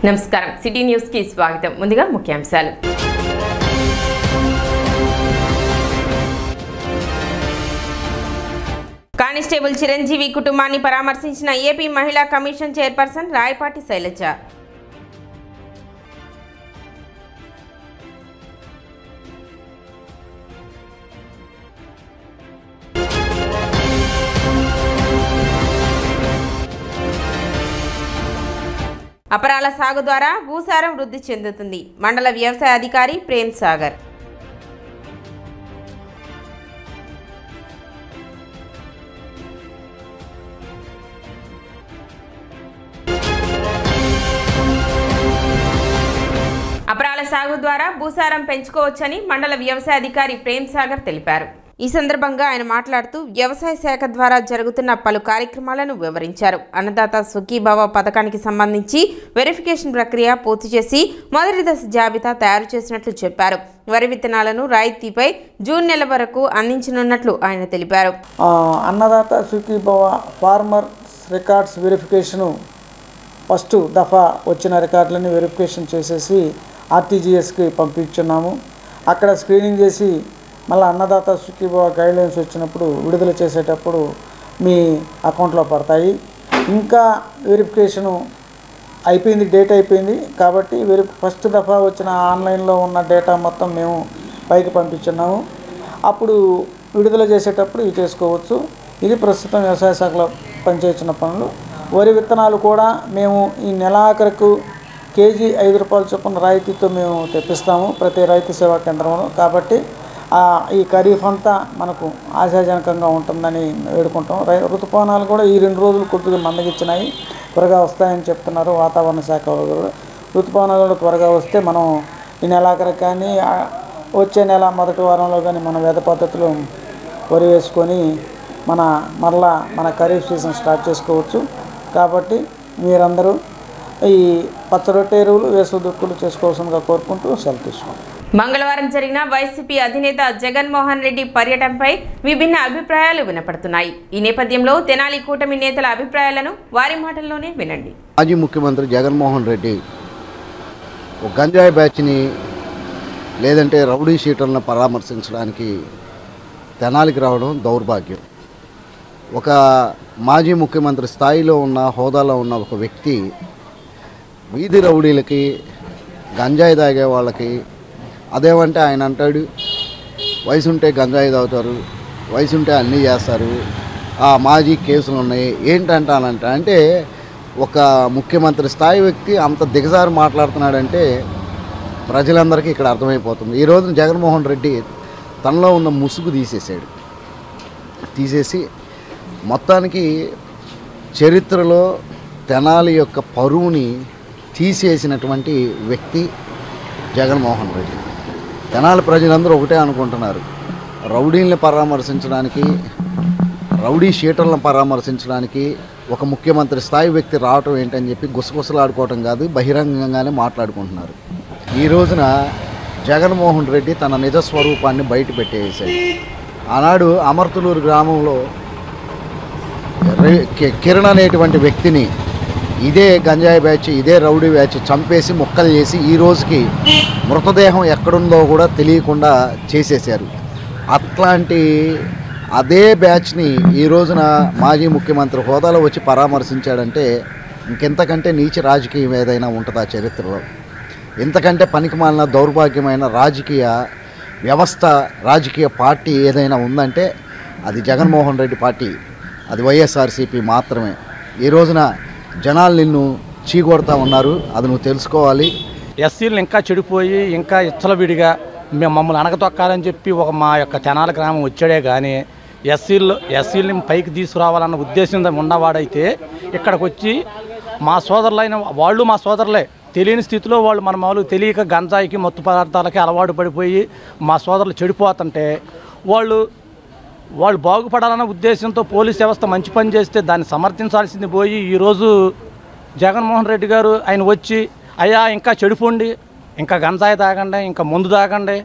నమస్కారం city news కి స్వాగతం. ముందుగా ముఖ్యాంశాలు. కానిస్టేబుల్ చిరంజీవి కుటుంబాన్ని పరామర్శించిన ఏపీ మహిళా కమిషన్ చైర్పర్సన్ రాయపాటి శైలజ. అపరాల సాగు ద్వారా భూసారం వృద్ధి చెందుతుంది. మండల వ్యవసాయ అధికారి ప్రేమ్ సాగర్. అపరాల సాగు ద్వారా భూసారం పెంచుకోవచ్చని మండల వ్యవసాయ అధికారి ప్రేమ్ సాగర్ తెలిపారు. ఈ సందర్భంగా ఆయన మాట్లాడుతూ వ్యవసాయ శాఖ ద్వారా జరుగుతున్న పలు కార్యక్రమాలను వివరించారు. అన్నదాత సుఖీభవ పథకానికి సంబంధించి వెరిఫికేషన్ ప్రక్రియ పూర్తి చేసి మొదటి దశ జాబితా తయారు చేసినట్లు చెప్పారు. వరి విత్తనాలను రాయితీపై జూన్ నెల వరకు అందించనున్నట్లు ఆయన తెలిపారు. Annadata Sukhibhava farmer records verification first దఫా వచ్చిన రికార్డులని వెరిఫికేషన్ చేసేసి ఆర్టీజీఎస్కి పంపించున్నాము. అక్కడ స్క్రీనింగ్ చేసి మళ్ళీ అన్నదాత సుఖీభవ గైడ్లైన్స్ వచ్చినప్పుడు విడుదల చేసేటప్పుడు మీ అకౌంట్లో పడతాయి. ఇంకా వెరిఫికేషను అయిపోయింది, డేట్ అయిపోయింది కాబట్టి ఫస్ట్ దఫా వచ్చిన ఆన్లైన్లో ఉన్న డేటా మొత్తం మేము పైకి పంపించున్నాము. అప్పుడు విడుదల చేసేటప్పుడు ఇవి చేసుకోవచ్చు. ఇది ప్రస్తుతం వ్యవసాయ శాఖలో పనిచేస్తున్న పనులు. వరి విత్తనాలు కూడా మేము ఈ నెలాఖరుకు కేజీ 5 రూపాయల చొప్పున రాయితీతో మేము తెప్పిస్తాము ప్రతి రైతు సేవా కేంద్రంలో. కాబట్టి ఈ ఖరీఫ్ అంతా మనకు ఆశాజనకంగా ఉంటుందని వేడుకుంటాం. ఋతుపవనాలు కూడా ఈ 2 రోజులు కొద్దిగా మందగిచ్చినాయి, త్వరగా వస్తాయని చెప్తున్నారు వాతావరణ శాఖ వాళ్ళు. ఋతుపవనాలు కూడా త్వరగా వస్తే మనం ఈ నెలాఖరు కానీ వచ్చే నెల మొదటి వారంలో కానీ మన వేద పద్ధతిలో వరి వేసుకొని మరలా మన ఖరీఫ్ సీజన్ స్టార్ట్ చేసుకోవచ్చు. కాబట్టి మీరందరూ ఈ పచ్చరొట్టె ఎరువులు వేసు దుక్కులు చేసుకోవాల్సిందిగా కోరుకుంటూ సెలవు తీసుకోండి. మంగళవారం జరిగిన వైసీపీ అధినేత జగన్మోహన్ రెడ్డి పర్యటనపై విభిన్న అభిప్రాయాలు వినపడుతున్నాయి. ఈ నేపథ్యంలో తెనాలి కూటమి నేతల అభిప్రాయాలను వారి మాటల్లోనే వినండి. మాజీ ముఖ్యమంత్రి జగన్మోహన్ రెడ్డి ఒక గంజాయి బ్యాచ్ని లేదంటే రౌడీ షీటర్లను పరామర్శించడానికి తెనాలికి రావడం దౌర్భాగ్యం. ఒక మాజీ ముఖ్యమంత్రి స్థాయిలో ఉన్న హోదాలో ఉన్న ఒక వ్యక్తి వీధి రౌడీలకి గంజాయి తాగే వాళ్ళకి అదేమంటే ఆయన అంటాడు వయసు ఉంటే గంజాయి తాగుతారు, వయసు ఉంటే అన్నీ చేస్తారు, మాజీ కేసులు ఉన్నాయి ఏంటంటానంట. అంటే ఒక ముఖ్యమంత్రి స్థాయి వ్యక్తి అంత దిగజారి మాట్లాడుతున్నాడంటే ప్రజలందరికీ ఇక్కడ అర్థమైపోతుంది. ఈ రోజున జగన్మోహన్ రెడ్డి తనలో ఉన్న ముసుగు తీసేసి మొత్తానికి చరిత్రలో తెనాలి యొక్క పరువుని తీసేసినటువంటి వ్యక్తి జగన్మోహన్ రెడ్డి. తెనాలి ప్రజలందరూ ఒకటే అనుకుంటున్నారు, రౌడీల్ని పరామర్శించడానికి, రౌడీ షీటర్లను పరామర్శించడానికి ఒక ముఖ్యమంత్రి స్థాయి వ్యక్తి రావటం ఏంటని చెప్పి గుసగుసలాడుకోవటం కాదు, బహిరంగంగానే మాట్లాడుకుంటున్నారు. ఈ రోజున జగన్మోహన్ రెడ్డి తన నిజ స్వరూపాన్ని బయట పెట్టేసాడు. ఆనాడు అమర్తులూరు గ్రామంలో కిరణ్ అనేటువంటి వ్యక్తిని ఇదే గంజాయి బ్యాచ్, ఇదే రౌడీ బ్యాచ్ చంపేసి ముక్కలు చేసి ఈ రోజుకి మృతదేహం ఎక్కడుందో కూడా తెలియకుండా చేసేశారు. అట్లాంటి అదే బ్యాచ్ని ఈ రోజున మాజీ ముఖ్యమంత్రి హోదాలో వచ్చి పరామర్శించాడంటే ఇంకెంతకంటే నీచ రాజకీయం ఏదైనా ఉంటుందా చరిత్రలో? ఇంతకంటే పనికిమాలిన దౌర్భాగ్యమైన రాజకీయ వ్యవస్థ, రాజకీయ పార్టీ ఏదైనా ఉందంటే అది జగన్మోహన్ రెడ్డి పార్టీ, అది వైఎస్ఆర్సీపీ మాత్రమే. ఈ రోజున జనాలు నిన్ను చీకొడతా ఉన్నారు, అది నువ్వు తెలుసుకోవాలి. ఎస్సీలను ఇంకా చెడిపోయి ఇంకా ఇచ్చలవిడిగా మమ్మల్ని అణగతొక్కాలని చెప్పి మా యొక్క తెనాలి గ్రామం వచ్చాడే కానీ ఎస్సీలని పైకి తీసుకురావాలన్న ఉద్దేశం ఉన్నవాడైతే ఇక్కడికి వచ్చి మా సోదరులైన వాళ్ళు మా సోదరులే తెలియని స్థితిలో వాళ్ళు మన మామూలు తెలియక గంజాయికి మత్తు పదార్థాలకి అలవాటు పడిపోయి మా సోదరులు చెడిపోతుంటే వాళ్ళు బాగుపడాలన్న ఉద్దేశంతో పోలీస్ వ్యవస్థ మంచి పని చేస్తే దాన్ని సమర్థించాల్సింది పోయి ఈరోజు జగన్మోహన్ రెడ్డి గారు ఆయన వచ్చి అయ్యా ఇంకా చెడిపోండి, ఇంకా గంజాయి తాగండి, ఇంకా మందు తాగండి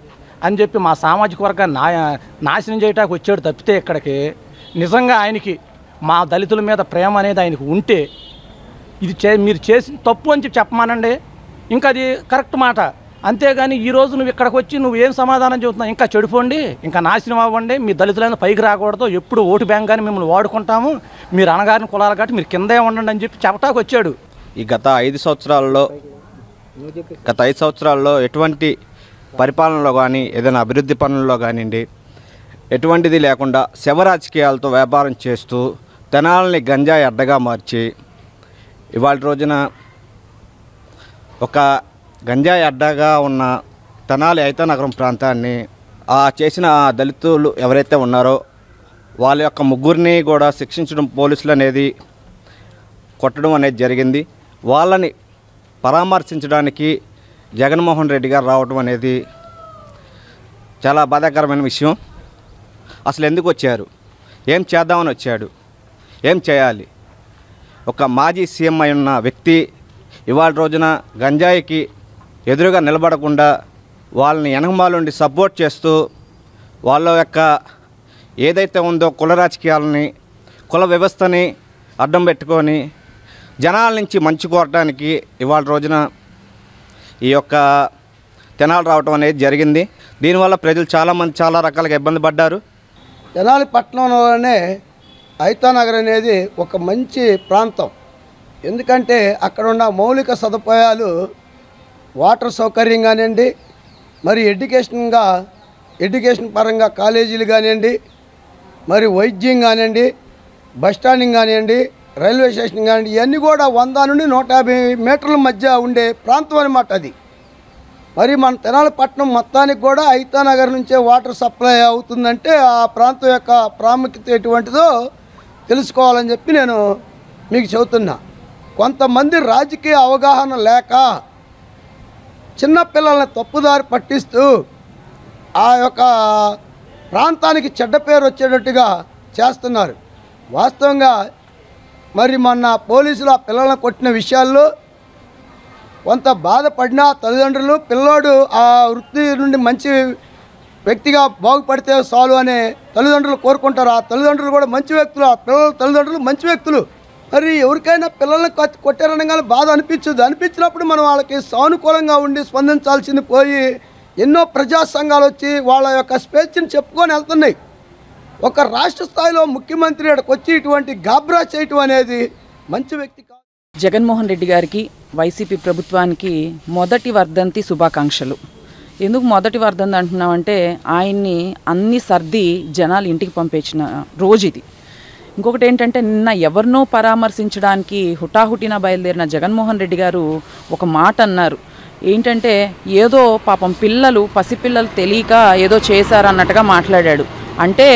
అని చెప్పి మా సామాజిక వర్గాన్ని నాశనం చేయడానికి వచ్చాడు తప్పితే ఇక్కడికి నిజంగా ఆయనకి మా దళితుల మీద ప్రేమ అనేది ఆయనకు ఉంటే ఇది మీరు చేసిన తప్పు అని చెప్పమానండి. ఇంకా అది కరెక్ట్ మాట. అంతేగాని ఈరోజు నువ్వు ఇక్కడికి వచ్చి నువ్వు ఏం సమాధానం చెబుతున్నావు? ఇంకా చెడిపోండి, ఇంకా నాశనం అవ్వండి, మీ దళితులైన పైకి రాకూడదు, ఎప్పుడు ఓటు బ్యాంక్ కానీ మిమ్మల్ని వాడుకుంటాము, మీరు అనగారిన కులాలు కాబట్టి మీరు కిందే ఉండండి అని చెప్పి చెప్పటాకు వచ్చాడు. ఈ గత 5 సంవత్సరాల్లో ఎటువంటి పరిపాలనలో కానీ ఏదైనా అభివృద్ధి పనుల్లో కానివ్వండి ఎటువంటిది లేకుండా శవ రాజకీయాలతో వ్యాపారం చేస్తూ తెనాలని గంజాయి అడ్డగా మార్చి ఇవాళ రోజున ఒక గంజాయి అడ్డగా ఉన్న తెనాలి ఐతానగరం ప్రాంతాన్ని చేసిన దళితులు ఎవరైతే ఉన్నారో వాళ్ళ యొక్క ముగ్గురిని కూడా శిక్షించడం పోలీసులు అనేది కొట్టడం అనేది జరిగింది. వాళ్ళని పరామర్శించడానికి జగన్మోహన్ రెడ్డి గారు రావడం అనేది చాలా బాధాకరమైన విషయం. అసలు ఎందుకు వచ్చారు? ఏం చేద్దామని వచ్చాడు? ఏం చేయాలి? ఒక మాజీ సీఎం అయి ఉన్న వ్యక్తి ఇవాళ రోజున గంజాయికి ఎదురుగా నిలబడకుండా వాళ్ళని వెనకమాలుండి సపోర్ట్ చేస్తూ వాళ్ళ యొక్క ఏదైతే ఉందో కుల రాజకీయాలని కుల వ్యవస్థని అడ్డం పెట్టుకొని జనాల నుంచి మంచి కోరటానికి ఇవాళ రోజున ఈ యొక్క తెనాలి రావటం అనేది జరిగింది. దీనివల్ల ప్రజలు చాలామంది చాలా రకాలుగా ఇబ్బంది పడ్డారు. తెనాలి పట్టణంలోనే ఐతానగర్ అనేది ఒక మంచి ప్రాంతం. ఎందుకంటే అక్కడ ఉన్న మౌలిక సదుపాయాలు వాటర్ సౌకర్యం కానివ్వండి, మరి ఎడ్యుకేషన్ పరంగా కాలేజీలు కానివ్వండి, మరి వైద్యం కానివ్వండి, బస్ స్టాండింగ్ కానివ్వండి, రైల్వే స్టేషన్ కానివ్వండి, ఇవన్నీ కూడా 100 నుండి 150 మీటర్ల మధ్య ఉండే ప్రాంతం అన్నమాట అది. మరి మన తెనాలి పట్టణం మొత్తానికి కూడా ఐతానగర్ నుంచే వాటర్ సప్లై అవుతుందంటే ఆ ప్రాంతం యొక్క ప్రాముఖ్యత ఎటువంటిదో తెలుసుకోవాలని చెప్పి నేను మీకు చెబుతున్నా. కొంతమంది రాజకీయ అవగాహన లేక చిన్నపిల్లల్ని తప్పుదారి పట్టిస్తూ ఆ యొక్క ప్రాంతానికి చెడ్డ పేరు వచ్చేటట్టుగా చేస్తున్నారు. వాస్తవంగా మరి మొన్న పోలీసులు ఆ పిల్లల్ని కొట్టిన విషయాల్లో కొంత బాధపడిన తల్లిదండ్రులు పిల్లోడు ఆ వృత్తి నుండి మంచి వ్యక్తిగా బాగుపడితే చాలు అనే తల్లిదండ్రులు కోరుకుంటారు. ఆ తల్లిదండ్రులు కూడా మంచి వ్యక్తులు, ఆ పిల్లల తల్లిదండ్రులు మంచి వ్యక్తులు. మరి ఎవరికైనా పిల్లల్ని కొట్టారనగానే బాధ అనిపించినప్పుడు మనం వాళ్ళకి సానుకూలంగా ఉండి స్పందించాల్సింది పోయి ఎన్నో ప్రజా సంఘాలు వచ్చి వాళ్ళ యొక్క స్వేచ్ఛను చెప్పుకొని వెళ్తున్నాయి. ఒక రాష్ట్ర స్థాయిలో ముఖ్యమంత్రి ఇక్కడికి వచ్చి ఇటువంటి గాబ్రా చేయటం అనేది మంచి వ్యక్తి కాదు. జగన్మోహన్ రెడ్డి గారికి వైసీపీ ప్రభుత్వానికి మొదటి వర్ధంతి శుభాకాంక్షలు. ఎందుకు మొదటి వర్ధంతి అంటున్నామంటే ఆయన్ని అన్ని సర్ది జనాలు ఇంటికి పంపించిన రోజు ఇది. ఇంకొకటి ఏంటంటే నిన్న ఎవరినో పరామర్శించడానికి హుటాహుటిన బయలుదేరిన జగన్మోహన్ రెడ్డి గారు ఒక మాట అన్నారు. ఏంటంటే ఏదో పాపం పసిపిల్లలు తెలియక ఏదో చేశారన్నట్టుగా మాట్లాడాడు. అంటే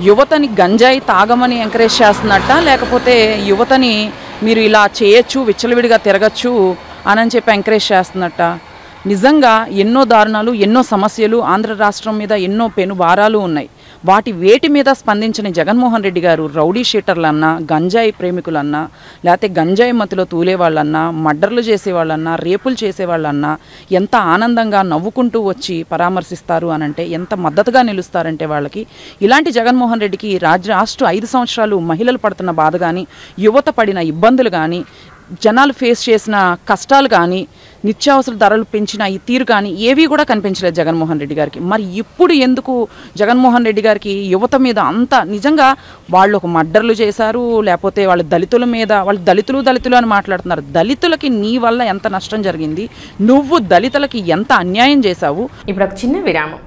యువతని గంజాయి తాగమని ఎంకరేజ్ చేస్తున్నట్ట, లేకపోతే యువతని మీరు ఇలా చేయొచ్చు, విచ్చలవిడిగా తిరగచ్చు అని చెప్పి ఎంకరేజ్ చేస్తున్నట్ట. నిజంగా ఎన్నో దారుణాలు, ఎన్నో సమస్యలు ఆంధ్ర రాష్ట్రం మీద ఎన్నో పెను భారాలు ఉన్నాయి. వేటి మీద స్పందించిన జగన్మోహన్ రెడ్డి గారు రౌడీ షీటర్లన్నా, గంజాయి ప్రేమికులన్నా, లేకపోతే గంజాయి మత్తులో తూలేవాళ్ళన్నా, మర్డర్లు చేసేవాళ్ళన్నా, రేపులు చేసేవాళ్ళన్నా ఎంత ఆనందంగా నవ్వుకుంటూ వచ్చి పరామర్శిస్తారు అనంటే, ఎంత మద్దతుగా నిలుస్తారంటే వాళ్ళకి. ఇలాంటి జగన్మోహన్ రెడ్డికి రాష్ట్ర 5 సంవత్సరాలు మహిళలు పడుతున్న బాధ కానీ, యువత పడిన ఇబ్బందులు కానీ, జనాలు ఫేస్ చేసిన కష్టాలు కానీ, నిత్యావసర ధరలు పెంచిన ఈ తీరు కానీ ఏవి కూడా కనిపించలేదు జగన్మోహన్ రెడ్డి గారికి. మరి ఇప్పుడు ఎందుకు జగన్మోహన్ రెడ్డి గారికి యువత మీద అంత నిజంగా వాళ్ళు ఒక మర్డర్లు చేశారు, లేకపోతే వాళ్ళ దళితుల మీద వాళ్ళు దళితులు అని మాట్లాడుతున్నారు. దళితులకి నీ వల్ల ఎంత నష్టం జరిగింది, నువ్వు దళితులకి ఎంత అన్యాయం చేశావు. ఇప్పుడు ఒక చిన్న విరామం.